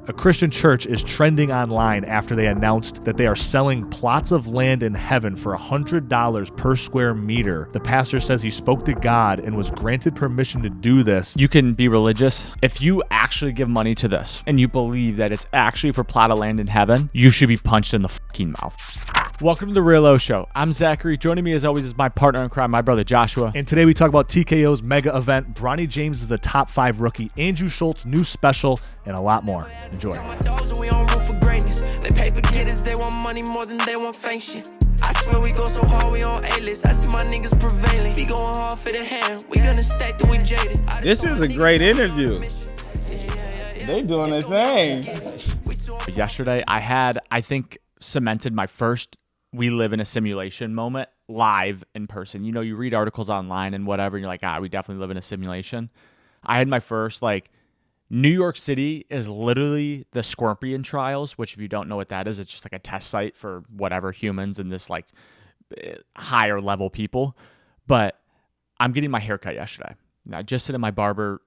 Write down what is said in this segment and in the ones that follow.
A Christian church is trending online after they announced that they are selling plots of land in heaven for $100 per square meter. The pastor says he spoke to God and was granted permission to do this. You can be religious. If you actually give money to this and you believe that it's actually for plot of land in heaven, you should be punched in the fucking mouth. Welcome to the Real Oshow. I'm Zachary. Joining me as always is my partner in crime, my brother Joshua. And today we talk about TKO's mega event, Bronny James is a top 5 rookie, Andrew Schulz new special, and a lot more. Enjoy. I swear we go so hard, we on A-list. I see my niggas prevailing. We going hard for the hand. We gonna stack till we jaded. This is a great interview. They doing their thing. Yesterday, I think, cemented my first we live in a simulation moment live in person. You know, you read articles online and whatever, and you're like, we definitely live in a simulation. I had my first, New York City is literally the Scorpion trials, which if you don't know what that is, it's just like a test site for whatever humans and this higher level people. But I'm getting my haircut yesterday. I just sit in my barber's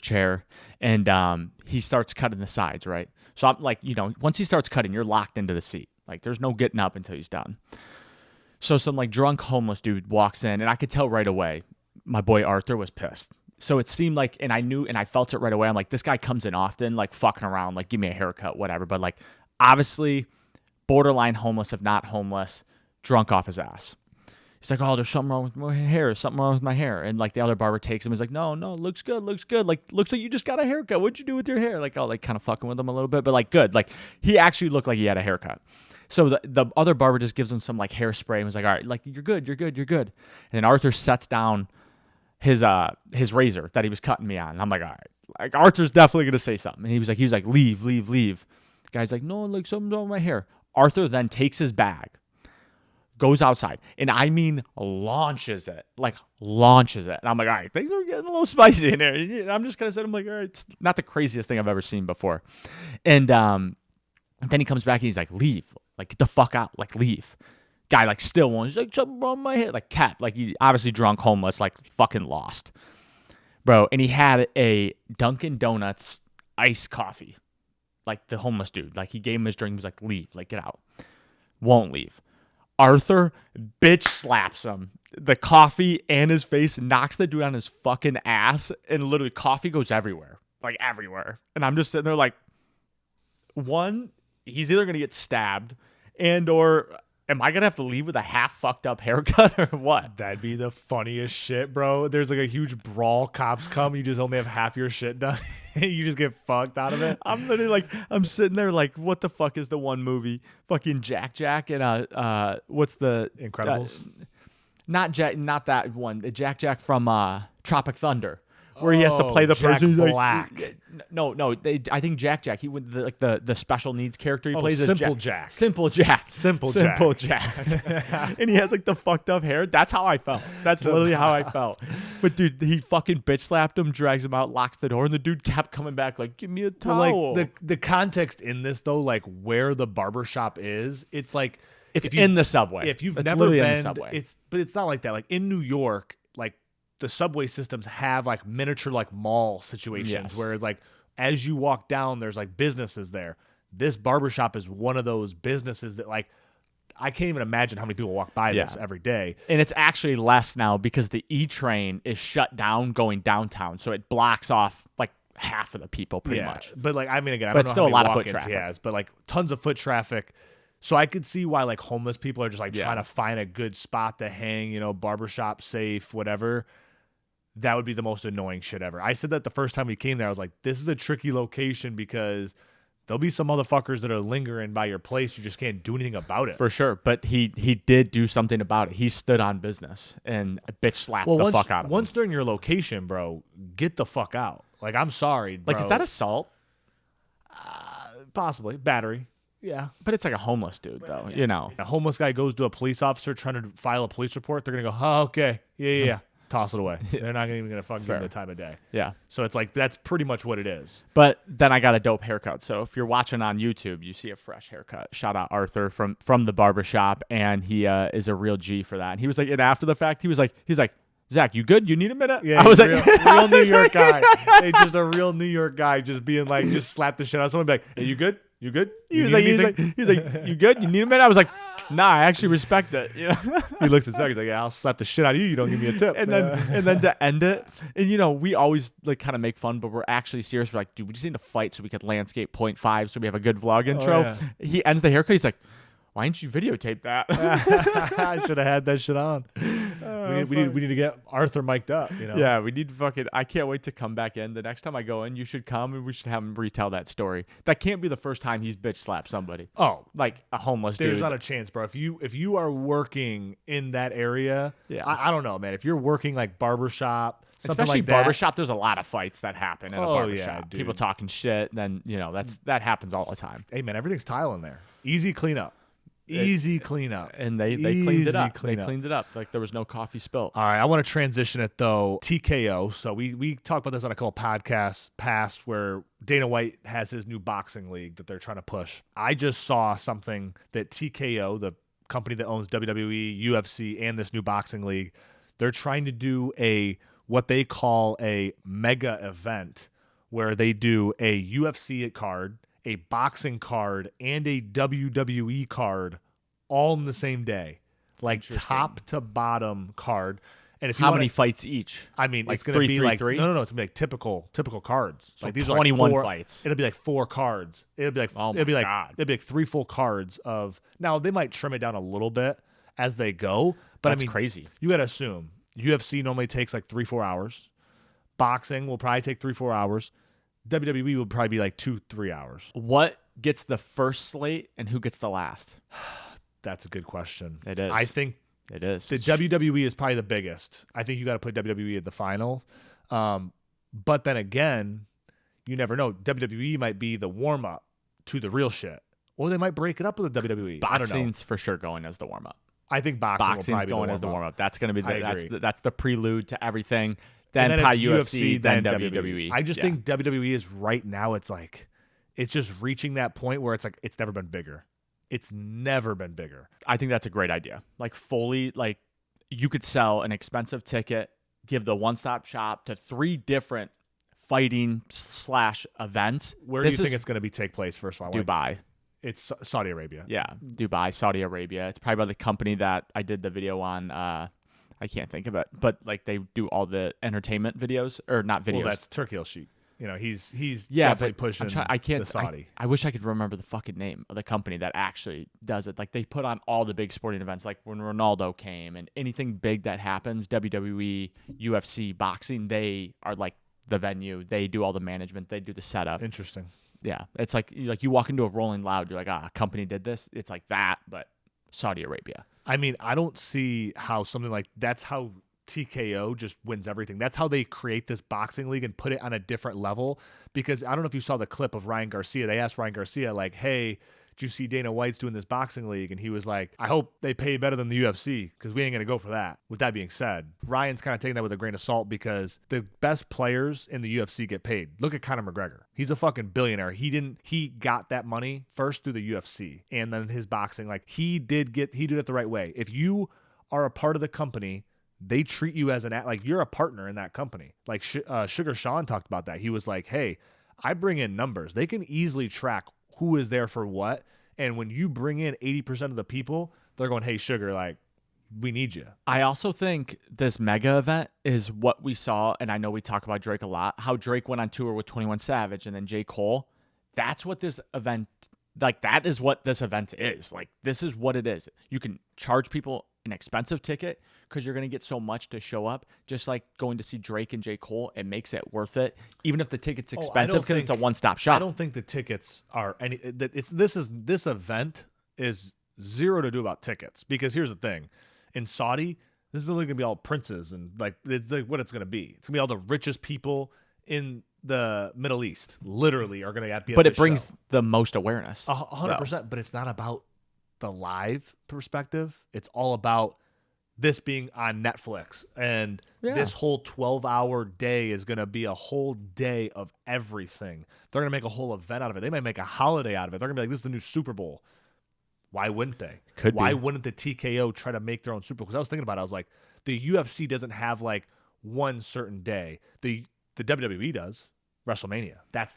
chair and he starts cutting the sides, right? So I'm once he starts cutting, you're locked into the seat. There's no getting up until he's done. So some drunk homeless dude walks in and I could tell right away my boy Arthur was pissed. So it seemed and I knew and I felt it right away. I'm like, this guy comes in often, fucking around, give me a haircut, whatever. But obviously borderline homeless, if not homeless, drunk off his ass. He's like, oh, there's something wrong with my hair. Something wrong with my hair. And the other barber takes him. He's like, no, looks good. Looks like you just got a haircut. What'd you do with your hair? Kind of fucking with him a little bit, but good. He actually looked like he had a haircut. So the other barber just gives him some hairspray and was like, all right, you're good. And then Arthur sets down his razor that he was cutting me on. And I'm like, all right, Arthur's definitely going to say something. And he was like, leave. The guy's like, no, something's wrong with my hair. Arthur then takes his bag, goes outside, and I mean launches it. And I'm like, all right, things are getting a little spicy in here. And I'm just kind of saying, I'm like, all right, it's not the craziest thing I've ever seen before. And then he comes back and he's like, leave. Get the fuck out. Leave. Guy, still won't. He's like, something wrong with my head. Cat. He obviously drunk, homeless, fucking lost. Bro, and he had a Dunkin' Donuts iced coffee. The homeless dude. He gave him his drink. He was like, leave. Get out. Won't leave. Arthur bitch slaps him. The coffee and his face knocks the dude on his fucking ass, and literally coffee goes everywhere. Everywhere. And I'm just sitting there one, he's either going to get stabbed or am I going to have to leave with a half fucked up haircut or what? That'd be the funniest shit, bro. There's a huge brawl. Cops come. You just only have half your shit done. You just get fucked out of it. I'm literally I'm sitting there what the fuck is the one movie? Fucking Jack and what's the Incredibles? Not that one. The Jack from Tropic Thunder. Where he has to play the Jack person who's Black. No. I think Jack. He went the special needs character. He plays as Simple Jack. Simple Jack. And he has the fucked up hair. That's how I felt. That's literally how I felt. But dude, he fucking bitch slapped him, drags him out, locks the door, and the dude kept coming back give me a towel. Well, the context in this though, where the barbershop is, it's it's in the subway. If you've it's never been, in the subway. But it's not like that. In New York, the subway systems have miniature mall situations. Yes. Whereas as you walk down, there's businesses there. This barbershop is one of those businesses that I can't even imagine how many people walk by this every day. And it's actually less now because the E train is shut down going downtown, so it blocks off half of the people pretty much. But again, I don't know it's still how a many lot of foot walk-ins he traffic. has, but tons of foot traffic. So I could see why homeless people are just trying to find a good spot to hang, barbershop safe, whatever. That would be the most annoying shit ever. I said that the first time we came there. I was like, this is a tricky location because there'll be some motherfuckers that are lingering by your place. You just can't do anything about it. For sure. But he did do something about it. He stood on business and bitch slapped the fuck out of him. Once they're in your location, bro, get the fuck out. I'm sorry, bro. Is that assault? Possibly. Battery. Yeah. But it's a homeless dude, though, A homeless guy goes to a police officer trying to file a police report. They're going to go, oh, okay. Yeah. Toss it away. They're not even going to fucking give him the time of day. Yeah. So it's that's pretty much what it is. But then I got a dope haircut. So if you're watching on YouTube, you see a fresh haircut. Shout out Arthur from the barbershop, and he is a real G for that. And he was and after the fact, he was like, Zach, you good? You need a minute? Yeah, I was like, real New York guy. Hey, just a real New York guy, just being like, just slap the shit out of someone. Be like, hey, you good? You good? he was like, you good? You need a minute? I was like, nah, I actually respect it. You know? He looks at Zach. He's like, yeah, I'll slap the shit out of you. You don't give me a tip. And then to end it, and we always like kind of make fun, but we're actually serious. We're like, dude, we just need to fight so we could landscape 0.5 so we have a good vlog intro. Yeah. He ends the haircut. He's like, why didn't you videotape that? I should have had that shit on. We need to get Arthur mic'd up. Yeah, we need fucking. I can't wait to come back in. The next time I go in, you should come and we should have him retell that story. That can't be the first time he's bitch slapped somebody. Oh, like a homeless dude. There's not a chance, bro. If you are working in that area, I don't know, man. If you're working like barbershop, especially like barbershop, there's a lot of fights that happen in a barbershop. Yeah, people talking shit. Then that happens all the time. Hey, man, everything's tile in there. Easy cleanup. Easy cleanup. And they cleaned it up. They cleaned it up. Like there was no coffee spilt. All right. I want to transition it though. TKO. So we talked about this on a couple podcasts past where Dana White has his new boxing league that they're trying to push. I just saw something that TKO, the company that owns WWE, UFC, and this new boxing league, they're trying to do what they call a mega event where they do a UFC card, a boxing card, and a WWE card all in the same day, like top to bottom card. And if how many fights each? I mean, like it's going to be like three? No, it's going to be like typical cards. So like these 21 are like fights. It'll be like 4 cards. It'll be like it'll be like 3 full cards of. Now they might trim it down a little bit as they go, but that's I mean, crazy. You got to assume UFC normally takes like 3-4 hours. Boxing will probably take 3-4 hours. WWE will probably be like 2-3 hours. What gets the first slate and who gets the last? That's a good question. It is. I think it is. The WWE is probably the biggest. I think you got to put WWE at the final. But then again, you never know. WWE might be the warm up to the real shit, or they might break it up with the WWE. Boxing's for sure going as the warm up. I think boxing's will probably going be as the warm up. That's going to be that's the prelude to everything. Then probably UFC, then WWE. I just think WWE is right now. It's like it's just reaching that point where it's like it's never been bigger. It's never been bigger. I think that's a great idea. Like fully, like you could sell an expensive ticket, give the one-stop shop to 3 different fighting / events. Where do you think it's going to take place? First of all, Dubai. It's Saudi Arabia. Yeah, Dubai, Saudi Arabia. It's probably by the company that I did the video on. I can't think of it, but like they do all the entertainment videos or not videos. Well, that's Turkey Sheet. He's definitely pushing the Saudi. I wish I could remember the fucking name of the company that actually does it. Like they put on all the big sporting events, like when Ronaldo came and anything big that happens, WWE, UFC, boxing, they are like the venue. They do all the management. They do the setup. Interesting. Yeah. It's like you walk into a Rolling Loud, you're like, a company did this. It's like that, but Saudi Arabia. I mean, I don't see how something like that's how TKO just wins everything. That's how they create this boxing league and put it on a different level. Because I don't know if you saw the clip of Ryan Garcia. They asked Ryan Garcia, like, hey, did you see Dana White's doing this boxing league? And he was like, I hope they pay better than the UFC because we ain't going to go for that. With that being said, Ryan's kind of taking that with a grain of salt because the best players in the UFC get paid. Look at Conor McGregor. He's a fucking billionaire. He got that money first through the UFC and then his boxing. Like he did it the right way. If you are a part of the company, they treat you as like you're a partner in that company. Like Sugar Sean talked about that. He was like, hey, I bring in numbers. They can easily track who is there for what. And when you bring in 80% of the people, they're going, hey, Sugar, like, we need you. I also think this mega event is what we saw, and I know we talk about Drake a lot, how Drake went on tour with 21 Savage and then J. Cole. That's what this event, like, that is what this event is. Like, this is what it is. You can charge people an expensive ticket because you're going to get so much to show up. Just like going to see Drake and J. Cole, it makes it worth it, even if the ticket's expensive because it's a one-stop shop. I don't think the tickets are any. This event is zero to do about tickets because here's the thing: in Saudi, this is only going to be all princes and like it's like what it's going to be. It's going to be all the richest people in the Middle East. Literally, are going to be. But it brings the most awareness. 100%. But it's not about the live perspective. It's all about this being on Netflix. And this whole 12-hour day is going to be a whole day of everything. They're going to make a whole event out of it. They might make a holiday out of it. They're going to be like, this is the new Super Bowl. Why wouldn't they? Why wouldn't the TKO try to make their own Super Bowl? Because I was thinking about it. I was like, The UFC doesn't have like one certain day. The WWE does. WrestleMania. That's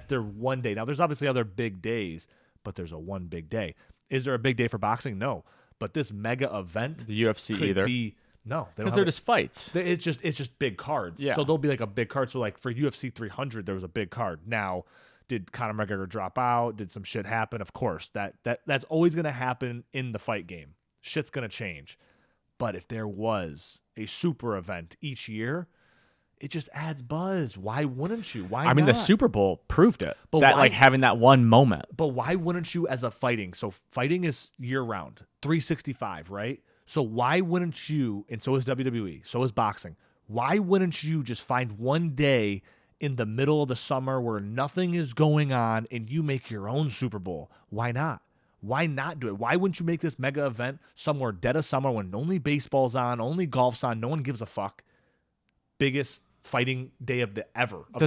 their one day. Now there's obviously other big days, but there's a one big day. Is there a big day for boxing? No. But this mega event, the UFC could either. No, because they're just fights. It's just big cards. Yeah. So there'll be like a big card. So like for UFC 300, there was a big card. Now, did Conor McGregor drop out? Did some shit happen? Of course, that's always going to happen in the fight game. Shit's going to change. But if there was a super event each year, it just adds buzz. Why wouldn't you? Why? I mean, not? the Super Bowl proved it. But that why- like having that one moment. But why wouldn't you as a fighting? So fighting is year round, 365, right? So why wouldn't you, and so is WWE, so is boxing, why wouldn't you just find one day in the middle of the summer where nothing is going on and you make your own Super Bowl? Why not? Why not do it? Why wouldn't you make this mega event somewhere dead of summer when only baseball's on, only golf's on, no one gives a fuck? Biggest fighting day of the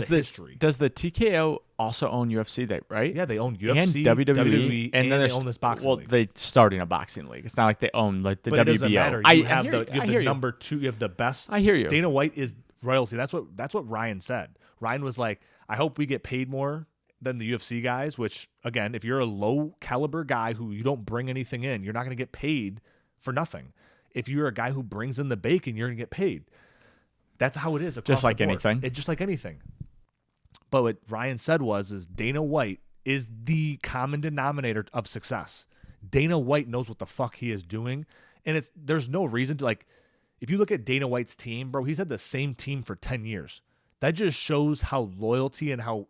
history. Does the TKO also own UFC? Right? Yeah, they own and UFC, WWE, and then they own this boxing league. They starting a boxing league. It's not like they own like the But WBO. it doesn't matter. You have the number two. You have the best. I hear you. Dana White is royalty. That's what Ryan said. Ryan was like, I hope we get paid more than the UFC guys. Which again, if you're a low caliber guy who you don't bring anything in, you're not going to get paid for nothing. If you're a guy who brings in the bacon, you're going to get paid. That's how it is. Just like the board. anything. It's just like anything. But what Ryan said is Dana White is the common denominator of success. Dana White knows what the fuck he is doing. And there's no reason to like, if you look at Dana White's team, bro, he's had the same team for 10 years. That just shows how loyalty and how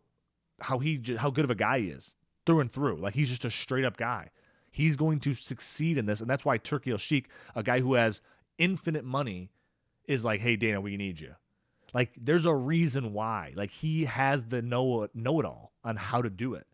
good of a guy he is through and through. Like he's just a straight up guy. He's going to succeed in this. And that's why Turki El-Sheikh, a guy who has infinite money, is like, hey, Dana, we need you. Like, there's a reason why. Like, he has the know-it-all on how to do it.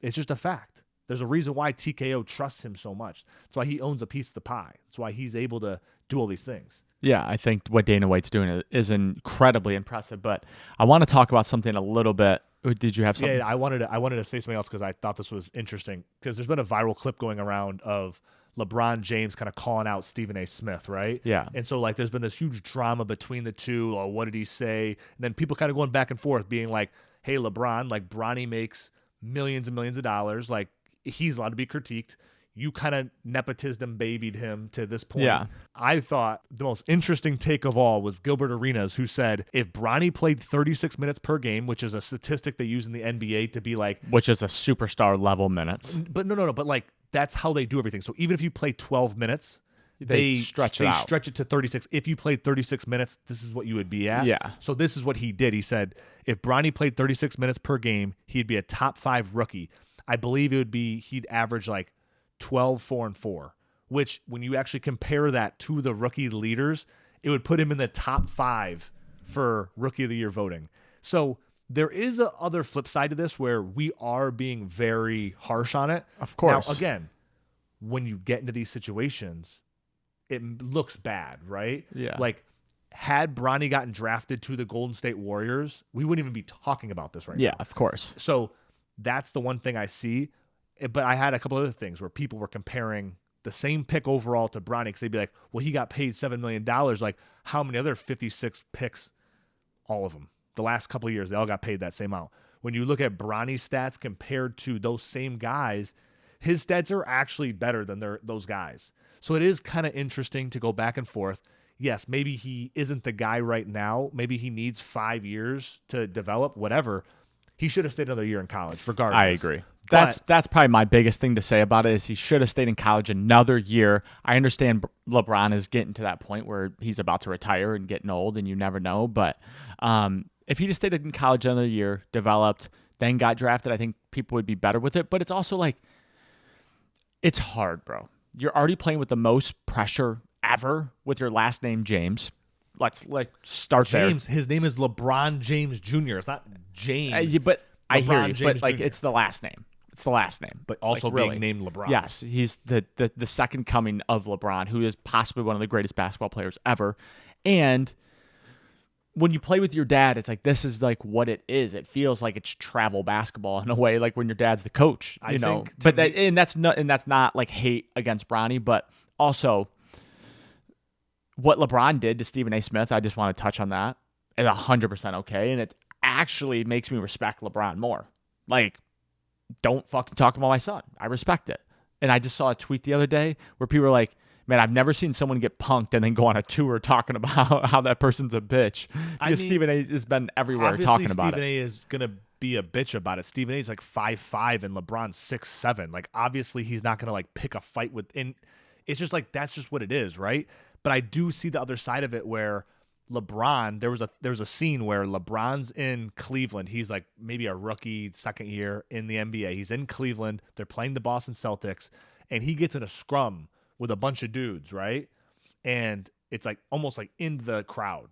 It's just a fact. There's a reason why TKO trusts him so much. That's why he owns a piece of the pie. That's why he's able to do all these things. Yeah, I think what Dana White's doing is incredibly impressive. But I want to talk about something a little bit. Did you have something? Yeah, I wanted to say something else because I thought this was interesting. Because there's been a viral clip going around of LeBron James kind of calling out Stephen A. Smith, right? Yeah. And so, like, there's been this huge drama between the two. Oh, what did he say? And then people kind of going back and forth being like, hey, LeBron, like, Bronny makes millions and millions of dollars. Like, he's allowed to be critiqued. You kind of nepotism babied him to this point. Yeah. I thought the most interesting take of all was Gilbert Arenas, who said if Bronny played 36 minutes per game, which is a statistic they use in the NBA to be like... Which is a superstar level minutes. But no. But, like, that's how they do everything. So even if you play 12 minutes, they stretch it to 36. If you played 36 minutes, this is what you would be at. Yeah. So this is what he did. He said if Bronny played 36 minutes per game, he'd be a top 5 rookie. I believe he'd average like 12, 4, and 4, which when you actually compare that to the rookie leaders, it would put him in the top 5 for rookie of the year voting. So there is a other flip side to this where we are being very harsh on it. Of course. Now, again, when you get into these situations, it looks bad, right? Yeah. Like, had Bronny gotten drafted to the Golden State Warriors, we wouldn't even be talking about this right now. Yeah, of course. So that's the one thing I see. But I had a couple other things where people were comparing the same pick overall to Bronny because they'd be like, well, he got paid $7 million. Like, how many other 56 picks? All of them. The last couple of years, they all got paid that same amount. When you look at Bronny's stats compared to those same guys, his stats are actually better than those guys. So it is kind of interesting to go back and forth. Yes, maybe he isn't the guy right now. Maybe he needs 5 years to develop, whatever. He should have stayed another year in college, regardless. I agree. That's probably my biggest thing to say about it is he should have stayed in college another year. I understand LeBron is getting to that point where he's about to retire and getting old, and you never know. But if he just stayed in college another year, developed, then got drafted, I think people would be better with it. But it's also like, it's hard, bro. You're already playing with the most pressure ever with your last name, James. Let's start James, there. his name is LeBron James Jr. It's not James. But I hear you. James But like, Jr. it's the last name. It's the last name. But also like, really. being named LeBron. Yes, he's the second coming of LeBron, who is possibly one of the greatest basketball players ever. And when you play with your dad, it's like, this is like what it is. It feels like it's travel basketball in a way, like when your dad's the coach, you know. But that's not like hate against Bronny, but also what LeBron did to Stephen A. Smith, I just want to touch on that, is 100% okay. And it actually makes me respect LeBron more. Like, don't fucking talk about my son. I respect it. And I just saw a tweet the other day where people were like, man, I've never seen someone get punked and then go on a tour talking about how that person's a bitch. Because Stephen A. has been everywhere talking about Stephen it. A. is going to be a bitch about it. Stephen A. is like 5'5" and LeBron's 6'7". Like, obviously, he's not going to like pick a fight with. And it's just like, that's just what it is, right? But I do see the other side of it where LeBron, there was a scene where LeBron's in Cleveland. He's like maybe a rookie, second year in the NBA. He's in Cleveland. They're playing the Boston Celtics, and he gets in a scrum with a bunch of dudes, right? And it's like almost like in the crowd,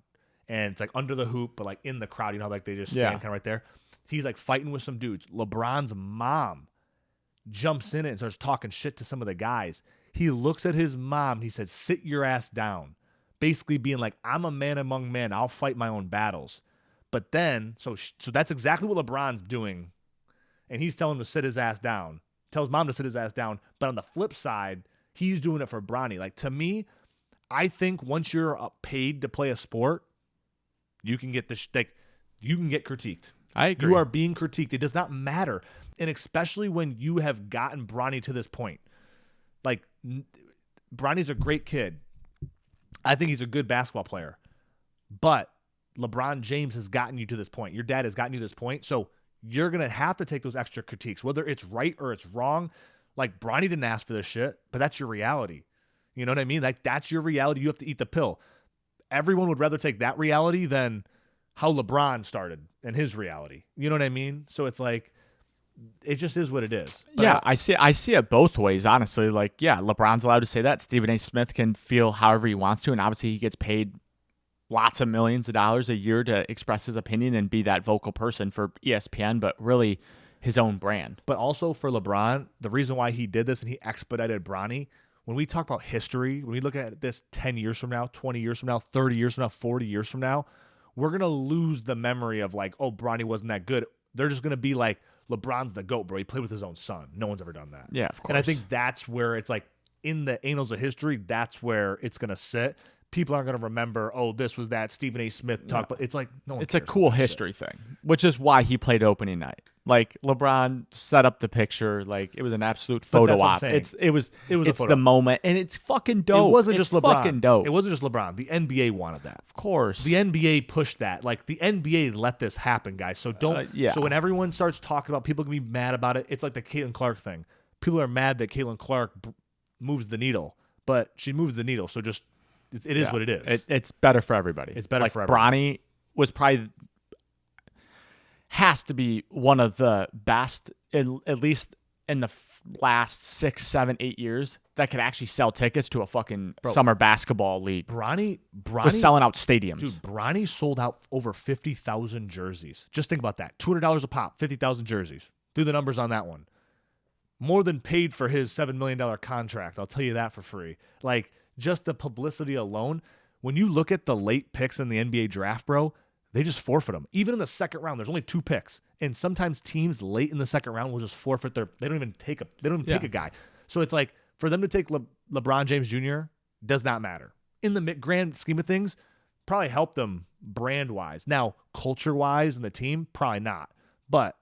and it's like under the hoop, but like in the crowd, you know, like they just stand kind of right there. He's like fighting with some dudes. LeBron's mom jumps in it and starts talking shit to some of the guys. He looks at his mom and he says, "Sit your ass down." Basically being like, I'm a man among men. I'll fight my own battles. But then, so that's exactly what LeBron's doing. And he's telling him to sit his ass down. Tells mom to sit his ass down. But on the flip side, he's doing it for Bronny. Like, to me, I think once you're paid to play a sport, you can get you can get critiqued. I agree. You are being critiqued. It does not matter. And especially when you have gotten Bronny to this point. Like, Bronny's a great kid. I think he's a good basketball player. But LeBron James has gotten you to this point. Your dad has gotten you to this point. So you're going to have to take those extra critiques, whether it's right or it's wrong. Like, Bronny didn't ask for this shit, but that's your reality. You know what I mean? Like, that's your reality. You have to eat the pill. Everyone would rather take that reality than how LeBron started and his reality. You know what I mean? So it's like, it just is what it is. But yeah, I see it both ways, honestly. Like, yeah, LeBron's allowed to say that. Stephen A. Smith can feel however he wants to, and obviously he gets paid lots of millions of dollars a year to express his opinion and be that vocal person for ESPN, but really his own brand. But also for LeBron, the reason why he did this and he expedited Bronny, when we talk about history, when we look at this 10 years from now, 20 years from now, 30 years from now, 40 years from now, we're going to lose the memory of like, oh, Bronny wasn't that good. They're just going to be like, LeBron's the GOAT, bro. He played with his own son. No one's ever done that. Yeah, of course. And I think that's where it's like, in the annals of history, that's where it's going to sit. People aren't going to remember, oh, this was that Stephen A. Smith talk. But it's like, no one It's a cares cool about that history thing, which is why he played opening night. Like, LeBron set up the picture. Like, it was an absolute But photo that's what I'm op. saying. It was a photo the op. moment, and it's fucking shit. dope. It wasn't It's just LeBron. fucking dope. It wasn't just LeBron. The NBA wanted that. Of course. The NBA pushed that. Like, the NBA let this happen, guys. So don't. Yeah. So when everyone starts talking about, people can be mad about it. It's like the Caitlin Clark thing. People are mad that Caitlin Clark moves the needle, but she moves the needle. So just it is what it is. It's better for everybody. It's better like, for everybody. Bronny was probably has to be one of the best, at least in the last 6, 7, 8 years, that could actually sell tickets to a fucking summer basketball league. Bronny Was selling out stadiums. Dude, Bronny sold out over 50,000 jerseys. Just think about that. $200 a pop, 50,000 jerseys. Do the numbers on that one. More than paid for his $7 million contract. I'll tell you that for free. Like, just the publicity alone. When you look at the late picks in the NBA draft, bro, they just forfeit them. Even in the second round, there's only 2 picks. And sometimes teams late in the second round will just forfeit they don't even take a guy. So it's like, for them to take LeBron James Jr. does not matter. In the grand scheme of things, probably helped them brand-wise. Now, culture-wise and the team, probably not. But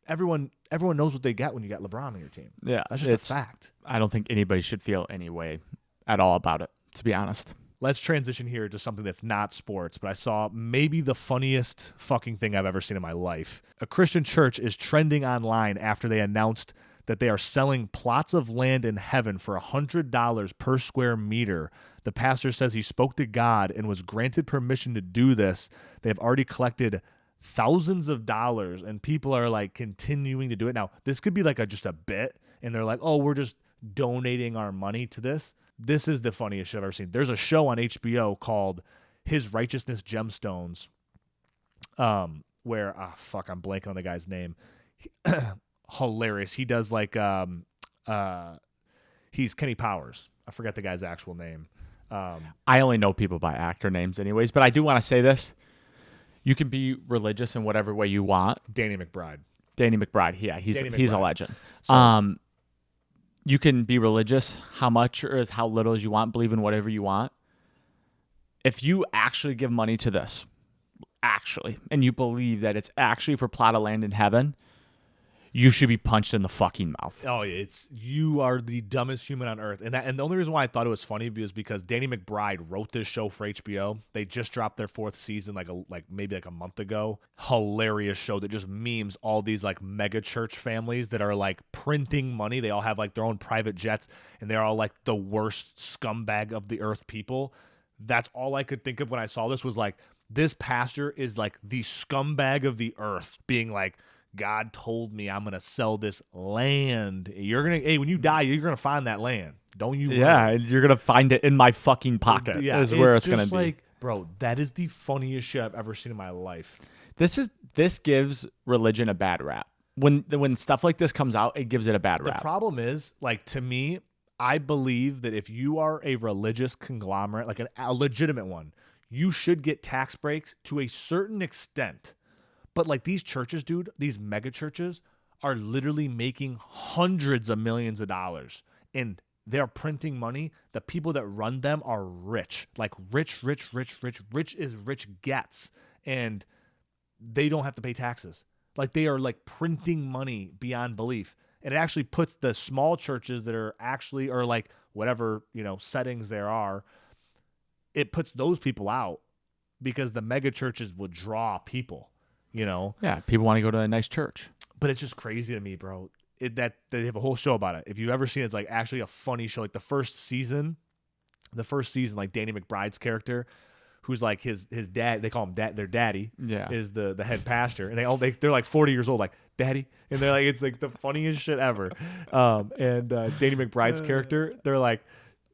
everyone knows what they get when you got LeBron on your team. Yeah. That's just a fact. I don't think anybody should feel any way at all about it, to be honest. Let's transition here to something that's not sports, but I saw maybe the funniest fucking thing I've ever seen in my life. A Christian church is trending online after they announced that they are selling plots of land in heaven for $100 per square meter. The pastor says he spoke to God and was granted permission to do this. They have already collected thousands of dollars, and people are like continuing to do it. Now, this could be like just a bit, and they're like, oh, we're just donating our money to this. This is the funniest shit I've ever seen. There's a show on HBO called His Righteousness Gemstones, where, I'm blanking on the guy's name. Hilarious. He does like, he's Kenny Powers. I forget the guy's actual name. I only know people by actor names anyways, but I do want to say this. You can be religious in whatever way you want. Danny McBride. Yeah, he's Danny a McBride. legend. So, you can be religious how much or how little as you want, believe in whatever you want. if you actually give money to this, and you believe that it's actually for plot of land in heaven, you should be punched in the fucking mouth. Oh, yeah, you are the dumbest human on earth. And the only reason why I thought it was funny was because Danny McBride wrote this show for HBO. They just dropped their 4th season maybe a month ago. Hilarious show that just memes all these like mega church families that are like printing money. They all have like their own private jets, and they're all like the worst scumbag of the earth people. That's all I could think of when I saw this was like, this pastor is like the scumbag of the earth being like, God told me I'm going to sell this land. When you die, you're going to find that land. Don't you? Yeah, and you're going to find it in my fucking pocket. Yeah, is where it's going to be. Like, bro, that is the funniest shit I've ever seen in my life. This gives religion a bad rap. When stuff like this comes out, it gives it a bad rap. The problem is, like, to me, I believe that if you are a religious conglomerate, like a legitimate one, you should get tax breaks to a certain extent. But like these churches, dude, these mega churches are literally making hundreds of millions of dollars, and they're printing money. The people that run them are rich, like rich as rich gets, and they don't have to pay taxes. Like they are like printing money beyond belief. And it actually puts the small churches that are actually, or like whatever, settings there are, it puts those people out because the mega churches will draw people. Yeah, people want to go to a nice church. But it's just crazy to me, bro. That they have a whole show about it. If you've ever seen it, it's like actually a funny show. Like the first season, like Danny McBride's character, who's like his dad, they call him their daddy, is the head pastor, and they're like 40 years old, like daddy, and they're like, it's like the funniest shit ever. And Danny McBride's character, they're like,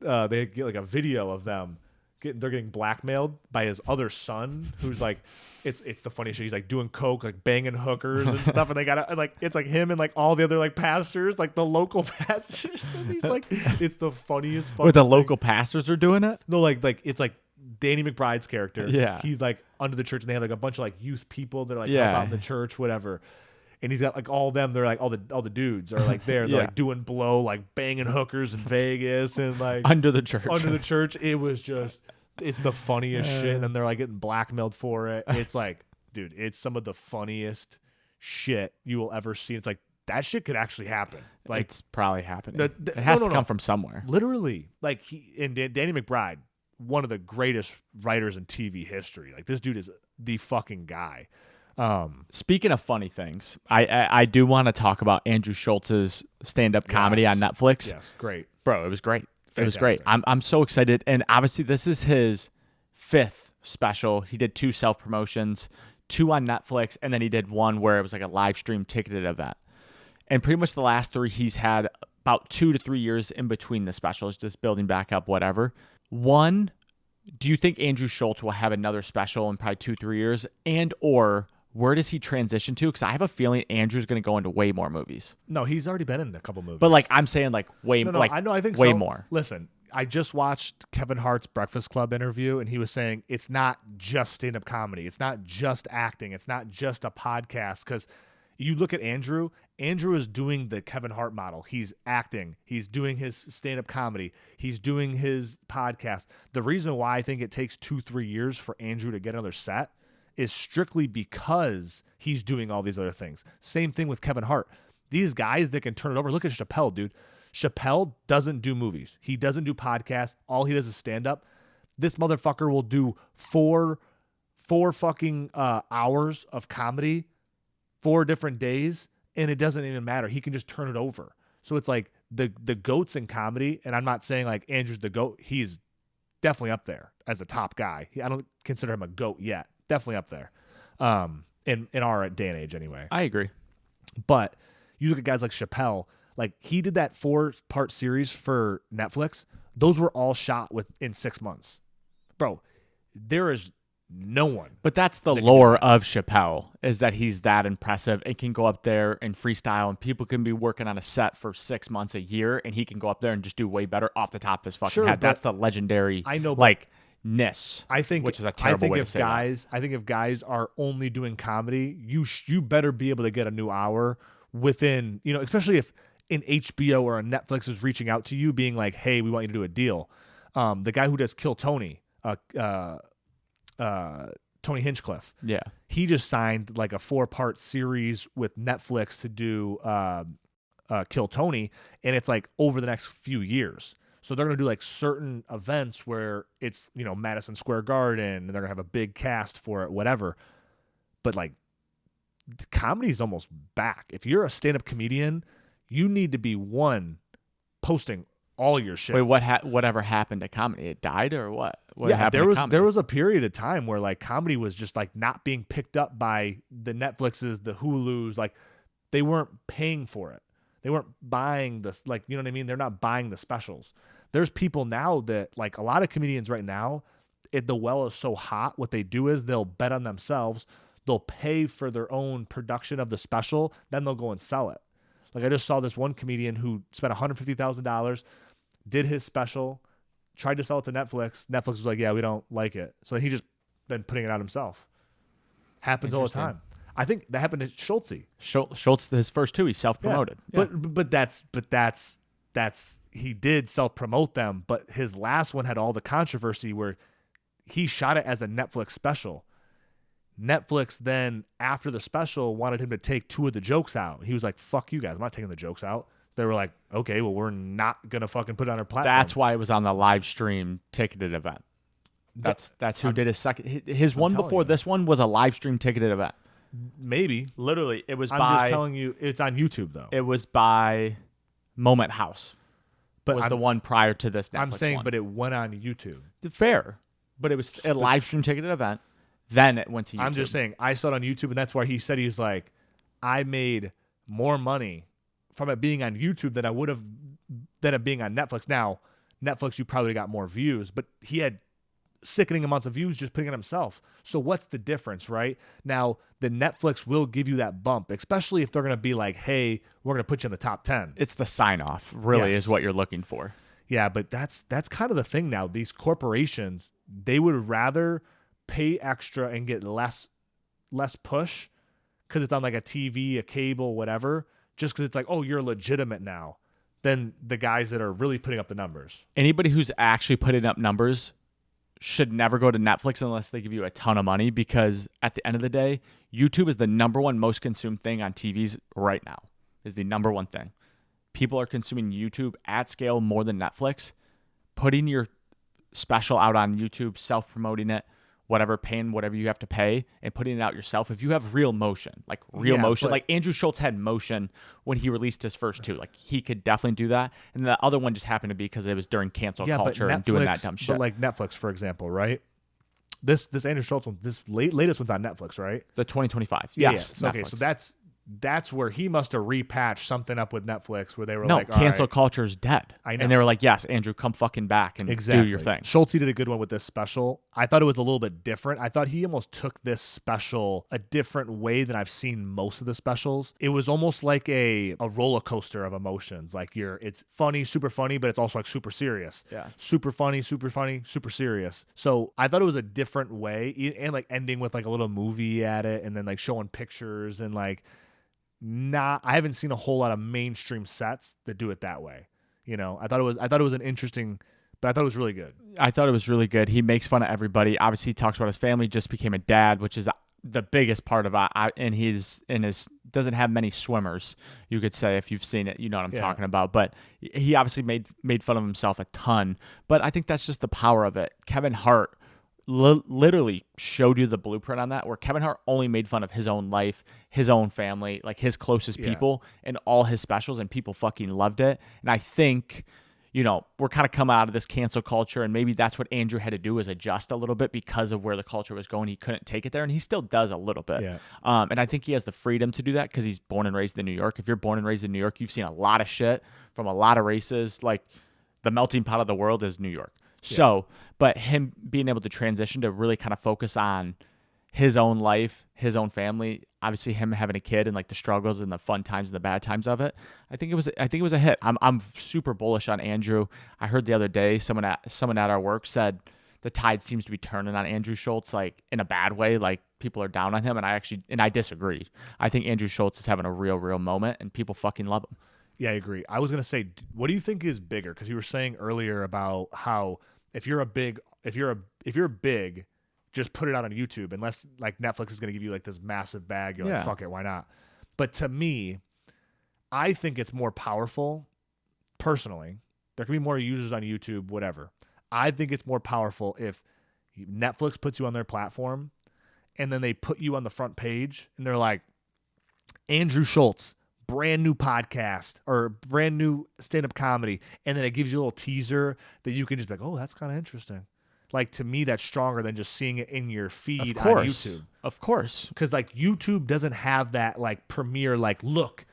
they get like a video of them. They're getting blackmailed by his other son, who's like, it's the funniest shit. He's like doing coke, like banging hookers and stuff, and they got like, it's like him and like all the other like pastors, like the local pastors. And he's like, it's the funniest. Where the local pastors are doing it? No, like it's like Danny McBride's character. Yeah, he's like under the church, and they have like a bunch of like youth people that are like help out in the church, whatever. And he's got like all of them. They're like all the dudes are like there. They're like doing blow, like banging hookers in Vegas and like under the church. It was just, it's the funniest shit. And then they're like getting blackmailed for it. It's like, dude, it's some of the funniest shit you will ever see. It's like that shit could actually happen. Like it's probably happening. It has to come from somewhere. Literally, like Danny McBride, one of the greatest writers in TV history. Like this dude is the fucking guy. Speaking of funny things, I do want to talk about Andrew Schultz's stand-up comedy on Netflix. Yes, great. Bro, it was great. Fantastic. It was great. I'm so excited. And obviously this is his 5th special. He did 2 self-promotions, 2 on Netflix, and then he did one where it was like a live stream ticketed event. And pretty much the last 3 he's had about 2 to 3 years in between the specials, just building back up, whatever. One, do you think Andrew Schulz will have another special in probably 2-3 years? And or where does he transition to? Because I have a feeling Andrew's going to go into way more movies. No, he's already been in a couple movies. But like I'm saying, like way, no, like I know, I think way so. more. Listen, I just watched Kevin Hart's Breakfast Club interview, and he was saying it's not just stand-up comedy. It's not just acting. It's not just a podcast. Because you look at Andrew. Andrew is doing the Kevin Hart model. He's acting. He's doing his stand-up comedy. He's doing his podcast. The reason why I think it takes 2-3 years for Andrew to get another set is strictly because he's doing all these other things. Same thing with Kevin Hart. These guys that can turn it over. Look at Chappelle, dude. Chappelle doesn't do movies. He doesn't do podcasts. All he does is stand-up. This motherfucker will do four fucking hours of comedy, 4 different days, and it doesn't even matter. He can just turn it over. So it's like the GOATs in comedy, and I'm not saying like Andrew's the GOAT. He's definitely up there as a top guy. I don't consider him a GOAT yet. Definitely up there, in our day and age anyway. I agree. But you look at guys like Chappelle, like he did that 4-part series for Netflix. Those were all shot within 6 months. Bro, there is no one. But that's the lore of Chappelle, is that he's that impressive and can go up there and freestyle, and people can be working on a set for 6 months, a year, and he can go up there and just do way better off the top of his fucking head. That's the legendary, I know, like, ness. I think, which is a terrible way to say that. I think if guys are only doing comedy, you better be able to get a new hour within, especially if an HBO or a Netflix is reaching out to you being like, hey, we want you to do a deal. The guy who does Kill Tony, Tony Hinchcliffe. Yeah. He just signed like a 4-part series with Netflix to do Kill Tony, and it's like over the next few years. So they're going to do like certain events where it's, Madison Square Garden, and they're going to have a big cast for it, whatever. But like, comedy's almost back. If you're a stand-up comedian, you need to be posting all your shit. Wait, whatever happened to comedy? It died or what? What yeah, happened to comedy? there was a period of time where like comedy was just like not being picked up by the Netflixes, the Hulus. Like they weren't paying for it. They weren't buying this. Like, you know what I mean? They're not buying the specials. There's people now that like a lot of comedians right now, the well is so hot. What they do is they'll bet on themselves. They'll pay for their own production of the special. Then they'll go and sell it. Like I just saw this one comedian who spent $150,000, did his special, tried to sell it to Netflix. Netflix was like, yeah, we don't like it. So he just been putting it out himself. Happens all the time. I think that happened to Schultz. Schultz, his first 2, he self-promoted. Yeah. But that's he did self-promote them. But his last one had all the controversy where he shot it as a Netflix special. Netflix then, after the special, wanted him to take 2 of the jokes out. He was like, fuck you guys, I'm not taking the jokes out. They were like, okay, well, we're not going to fucking put it on our platform. That's why it was on the live stream ticketed event. That's who did his second. His one before this one was a live stream ticketed event. Maybe. Literally, it was I'm just telling you, it's on YouTube, though. It was by Moment House. But was the one prior to this Netflix I'm saying, one. but it went on YouTube. Fair. But it was a live stream ticketed event. Then it went to YouTube. I'm just saying, I saw it on YouTube, and that's why he said he's like, I made more money from it being on YouTube than I would have than it being on Netflix. Now, Netflix, you probably got more views, but he had sickening amounts of views just putting it himself. So what's the difference, right? Now, the Netflix will give you that bump, especially if they're going to be like, hey, we're going to put you in the top 10. It's the sign-off, really, is what you're looking for. Yeah, but that's kind of the thing now. These corporations, they would rather pay extra and get less push because it's on like a TV, a cable, whatever, just because it's like, oh, you're legitimate now, than the guys that are really putting up the numbers. Anybody who's actually putting up numbers should never go to Netflix unless they give you a ton of money, because at the end of the day, YouTube is the number one most consumed thing on TVs right now, is the number one thing. People are consuming YouTube at scale more than Netflix. Putting your special out on YouTube, self-promoting it, whatever, paying whatever you have to pay, and putting it out yourself. If you have real motion, like Andrew Schultz had motion when he released his first 2. Like, he could definitely do that. And the other one just happened to be because it was during cancel culture and doing that dumb shit. But like Netflix, for example, right? This Andrew Schultz one, this latest one's on Netflix, right? The 2025. Yes. Yeah. So, okay, so that's where he must have repatched something up with Netflix where they were like, cancel culture is dead. I know. And they were like, yes, Andrew, come fucking back and do your thing. Schultz did a good one with this special. I thought it was a little bit different. I thought he almost took this special a different way than I've seen most of the specials. It was almost like a roller coaster of emotions. Like it's funny, super funny, but it's also like super serious. Yeah. Super funny, super serious. So I thought it was a different way, and like ending with like a little movie at it, and then like showing pictures and like, I haven't seen a whole lot of mainstream sets that do it that way. You know, I thought it was an interesting, but I thought it was really good. I thought it was really good. He makes fun of everybody. Obviously, he talks about his family, just became a dad, which is the biggest part of it. And his doesn't have many swimmers, you could say, if you've seen it, you know what I'm talking about. But he obviously made fun of himself a ton. But I think that's just the power of it. Kevin Hart literally showed you the blueprint on that, where Kevin Hart only made fun of his own life, his own family, like his closest people in all his specials, and people fucking loved it. And I think, you know, we're kind of coming out of this cancel culture, and maybe that's what Andrew had to do, is adjust a little bit because of where the culture was going. He couldn't take it there, and he still does a little bit. Yeah. And I think he has the freedom to do that because he's born and raised in New York. If you're born and raised in New York, you've seen a lot of shit from a lot of races. Like, the melting pot of the world is New York. So, but him being able to transition to really kind of focus on his own life, his own family, obviously him having a kid and like the struggles and the fun times and the bad times of it, I think it was a hit. I'm super bullish on Andrew. I heard the other day someone at our work said the tide seems to be turning on Andrew Schultz, like in a bad way, like people are down on him, and I disagree. I think Andrew Schultz is having a real moment, and people fucking love him. Yeah, I agree. I was gonna say, what do you think is bigger? Because you were saying earlier about how if you're big, just put it out on YouTube, unless like Netflix is going to give you like this massive bag. You're like, fuck it, why not? But to me, I think it's more powerful. Personally, there can be more users on YouTube, whatever. I think it's more powerful if Netflix puts you on their platform, and then they put you on the front page, and they're like, Andrew Schulz, brand new podcast or brand new stand-up comedy, and then it gives you a little teaser that you can just be like, oh, that's kind of interesting. Like, to me, that's stronger than just seeing it in your feed on YouTube. Of course. Because, like, YouTube doesn't have that, like, premiere, like, look,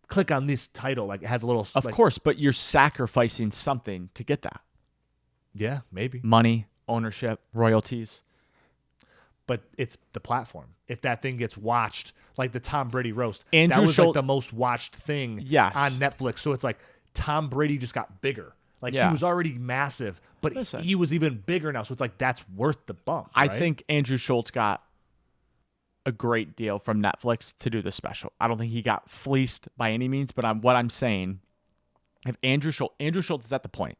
click on this title. Like, it has a little... Of course, but you're sacrificing something to get that. Yeah, maybe. Money, ownership, royalties. But it's the platform. If that thing gets watched, like the Tom Brady roast, Andrew that was Schultz, like the most watched thing on Netflix. So it's like Tom Brady just got bigger. Like he was already massive, but he was even bigger now. So it's like that's worth the bump. I right? think Andrew Schultz got a great deal from Netflix to do the special. I don't think he got fleeced by any means, but what I'm saying, if Andrew Schultz is at the point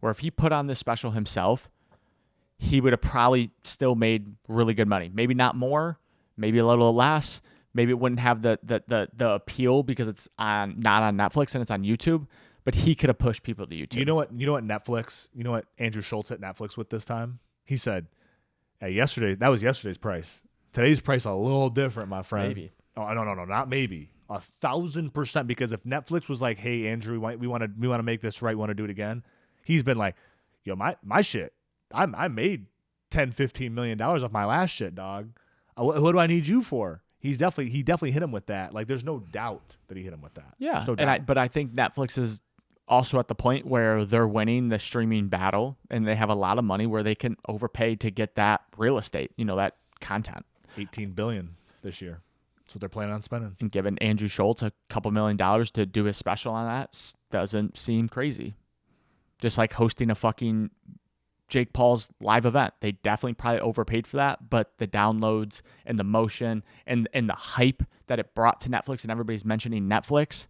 where if he put on this special himself, he would have probably still made really good money. Maybe not more, maybe a little less. Maybe it wouldn't have the appeal because it's not on Netflix and it's on YouTube. But he could have pushed people to YouTube. You know what Netflix? You know what Andrew Schultz hit Netflix with this time? He said, "Hey, that was yesterday's price. Today's price a little different, my friend." Maybe. Oh, no, not maybe. 1,000%. Because if Netflix was like, "Hey, Andrew, we want to make this right. We want to do it again," he's been like, "Yo, my shit. I made $10-15 million off my last shit, dog. What do I need you for?" He definitely hit him with that. Like, there's no doubt that he hit him with that. Yeah, no doubt. But I think Netflix is also at the point where they're winning the streaming battle, and they have a lot of money where they can overpay to get that real estate, that content. $18 billion this year. That's what they're planning on spending. And giving Andrew Schultz a couple $1 million to do his special on that doesn't seem crazy. Just like hosting a fucking Jake Paul's live event. They definitely probably overpaid for that, but the downloads and the motion and the hype that it brought to Netflix, and everybody's mentioning Netflix,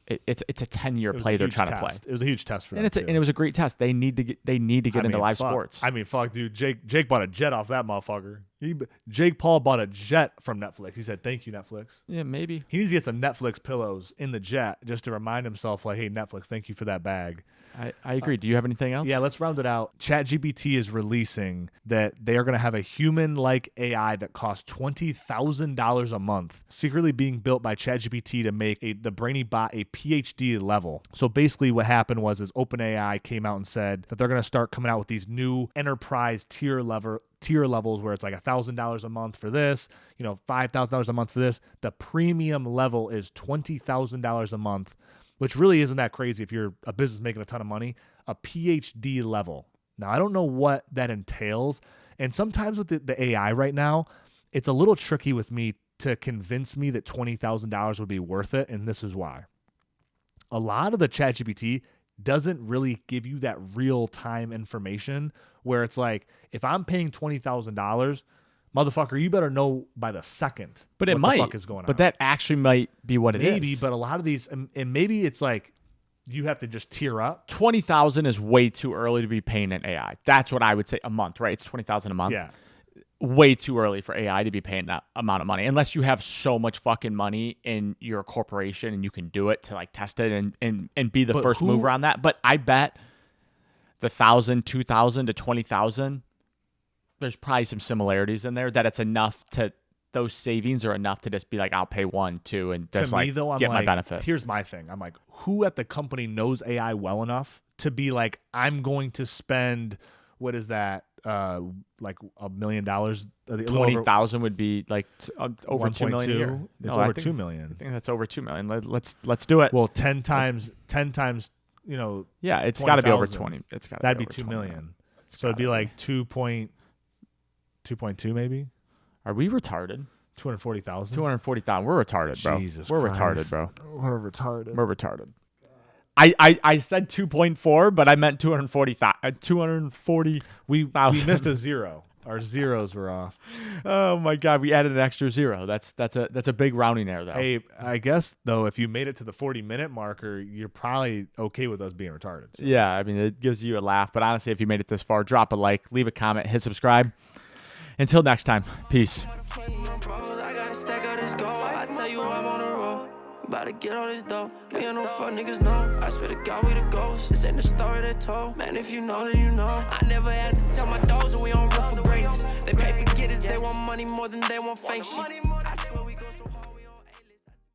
it's a 10-year play they're trying to play. It was a huge test for them, and it was a great test. They need to get into live sports. I mean, fuck, dude. Jake bought a jet off that motherfucker. Jake Paul bought a jet from Netflix. He said, "Thank you, Netflix." Yeah, maybe he needs to get some Netflix pillows in the jet just to remind himself, like, "Hey, Netflix, thank you for that bag." I agree. Do you have anything else? Yeah, let's round it out. ChatGPT is releasing that they are going to have a human-like AI that costs $20,000 a month, secretly being built by ChatGPT to make the Brainy bot a PhD level. So basically what happened was OpenAI came out and said that they're going to start coming out with these new enterprise tier levels where it's like $1,000 a month for this, $5,000 a month for this. The premium level is $20,000 a month, which really isn't that crazy if you're a business making a ton of money. A PhD level. Now, I don't know what that entails. And sometimes with the AI right now, it's a little tricky with me to convince me that $20,000 would be worth it. And this is why. A lot of the ChatGPT doesn't really give you that real-time information where it's like, if I'm paying $20,000, motherfucker, you better know by the second what the fuck is going on. But that actually might be what it is. Maybe, but a lot of these, and maybe it's like you have to just tier up. 20,000 is way too early to be paying an AI. That's what I would say a month, right? It's 20,000 a month. Yeah. Way too early for AI to be paying that amount of money, unless you have so much fucking money in your corporation and you can do it to like test it and be the first mover on that. But I bet the 1,000, 2,000 to 20,000, there's probably some similarities in there that it's enough to, those savings are enough to just be like, I'll pay 1, 2, and just get my benefit. Here's my thing. I'm like, who at the company knows AI well enough to be like, I'm going to spend, what is that? Like $1 million. 20,000 would be like over 2 million a year. It's over 2 million. I think that's over 2 million. Let's do it. Well, 10 times, yeah, it's got to be over 20. It's got that'd be 2 million. So it'd be like 2.2 maybe. Are we retarded? 240,000. 240,000. We're retarded, bro. Jesus We're Christ. retarded, bro. We're retarded. We're retarded. I said 2.4, but I meant 240,000. 240. We missed a zero. Our zeros were off. Oh my God, we added an extra 0. That's a big rounding error though. Hey, I guess though, if you made it to the 40-minute marker, you're probably okay with us being retarded. So. Yeah, I mean it gives you a laugh, but honestly, if you made it this far, drop a like, leave a comment, hit subscribe. Until next time, peace. About to get all this dough. Me and no fuck niggas know. I swear to God we the ghosts. This ain't the story they told. Man, if you know, then you know. I never had to tell my dogs that we on rough for greatness. They paper getters, they want money more than they want fake shit.